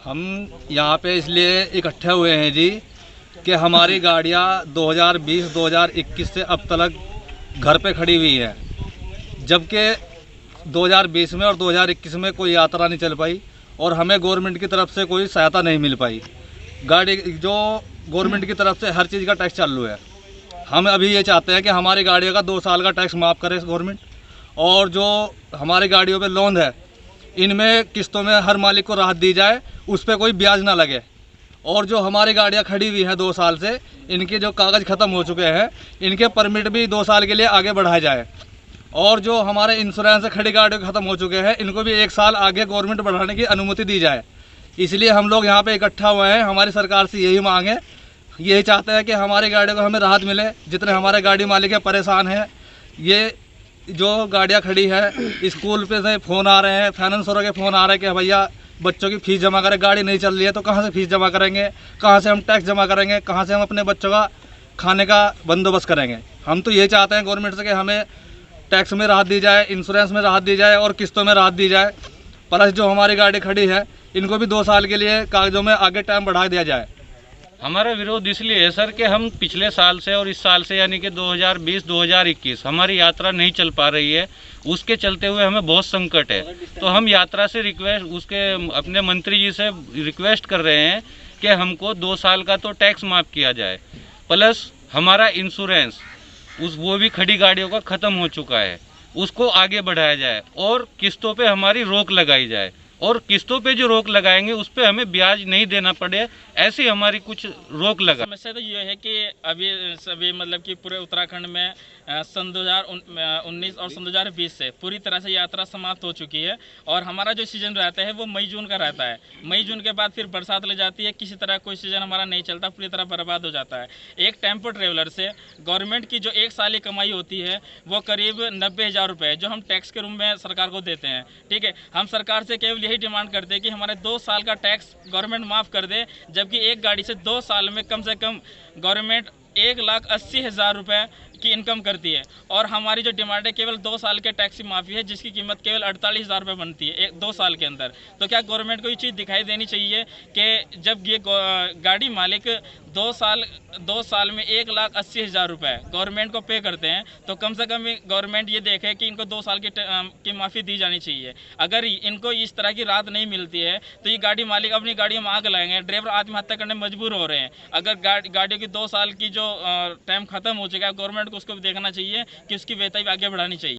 हम यहाँ पे इसलिए इकट्ठे हुए हैं जी कि हमारी गाड़ियाँ 2020-2021 से अब तक घर पे खड़ी हुई है, जबकि 2020 में और 2021 में कोई यात्रा नहीं चल पाई और हमें गवर्नमेंट की तरफ से कोई सहायता नहीं मिल पाई। गाड़ी जो गवर्नमेंट की तरफ से हर चीज़ का टैक्स चालू है। हम अभी ये चाहते हैं कि हमारी गाड़ियों का 2 साल का टैक्स माफ़ करे गवर्नमेंट, और जो हमारी गाड़ियों पे लोन है इनमें किस्तों में हर मालिक को राहत दी जाए, उस पर कोई ब्याज ना लगे। और जो हमारी गाड़ियाँ खड़ी हुई हैं 2 साल से, इनके जो कागज़ ख़त्म हो चुके हैं, इनके परमिट भी 2 साल के लिए आगे बढ़ाए जाए। और जो हमारे इंश्योरेंस से खड़ी गाड़ियाँ ख़त्म हो चुके हैं, इनको भी 1 साल आगे गवर्नमेंट बढ़ाने की अनुमति दी जाए। इसलिए हम लोग यहाँ पे इकट्ठा हुए हैं। हमारी सरकार से यही मांग है, यही चाहते हैं कि हमारी गाड़ियों को हमें राहत मिले। जितने हमारे गाड़ी मालिक है परेशान हैं, ये जो गाड़ियाँ खड़ी है स्कूल पे से फ़ोन आ रहे हैं, फाइनेंसरों के फ़ोन आ रहे हैं कि भैया बच्चों की फ़ीस जमा करें, गाड़ी नहीं चल रही है तो कहाँ से फ़ीस जमा करेंगे, कहाँ से हम टैक्स जमा करेंगे, कहाँ से हम अपने बच्चों का खाने का बंदोबस्त करेंगे। हम तो ये चाहते हैं गवर्नमेंट से कि हमें टैक्स में राहत दी जाए, इंश्योरेंस में राहत दी जाए और किस्तों में राहत दी जाए। प्लस जो हमारी गाड़ी खड़ी है इनको भी 2 साल के लिए कागजों में आगे टाइम बढ़ा दिया जाए। हमारा विरोध इसलिए है सर कि हम पिछले साल से और इस साल से यानी कि 2020-2021 हमारी यात्रा नहीं चल पा रही है। उसके चलते हुए हमें बहुत संकट है। तो हम यात्रा से अपने मंत्री जी से रिक्वेस्ट कर रहे हैं कि हमको 2 साल का तो टैक्स माफ़ किया जाए, प्लस हमारा इंश्योरेंस वो भी खड़ी गाड़ियों का ख़त्म हो चुका है, उसको आगे बढ़ाया जाए और किस्तों पे हमारी रोक लगाई जाए। और किस्तों पे जो रोक लगाएंगे उस पे हमें ब्याज नहीं देना पड़े, ऐसी हमारी कुछ रोक लगा। समस्या तो ये है कि अभी सभी मतलब कि पूरे उत्तराखंड में सन 2019 और सन 2020 से पूरी तरह से यात्रा समाप्त हो चुकी है। और हमारा जो सीज़न रहता है वो मई जून का रहता है। मई जून के बाद फिर बरसात ले जाती है, किसी तरह कोई सीज़न हमारा नहीं चलता, पूरी तरह बर्बाद हो जाता है। एक टेम्पो ट्रेवलर से गवर्नमेंट की जो 1 साल की कमाई होती है वो करीब 90,000 रुपये जो हम टैक्स के रूप में सरकार को देते हैं। ठीक है, हम सरकार से केवल यही डिमांड करते हैं कि हमारे 2 साल का टैक्स गवर्नमेंट माफ़ कर दे, जबकि एक गाड़ी से 2 साल में कम से कम गवर्नमेंट 1,80,000 रुपये की इनकम करती है। और हमारी जो डिमांड है केवल 2 साल के टैक्स की माफ़ी है, जिसकी कीमत केवल 48,000 रुपये बनती है 2 साल के अंदर। तो क्या गवर्नमेंट को ये चीज़ दिखाई देनी चाहिए कि जब ये गाड़ी मालिक 2 साल में 1,80,000 रुपये गवर्नमेंट को पे करते हैं, तो कम से कम गवर्नमेंट ये देखे कि इनको 2 साल की माफ़ी दी जानी चाहिए। अगर इनको इस तरह की राहत नहीं मिलती है तो ये गाड़ी मालिक अपनी गाड़ियों में आग लगाएंगे, ड्राइवर आत्महत्या करने में मजबूर हो रहे हैं। अगर गाड़ियों की 2 साल की जो टाइम ख़त्म हो चुका है, गवर्नमेंट को उसको भी देखना चाहिए कि उसकी वेतन भी आगे बढ़ानी चाहिए।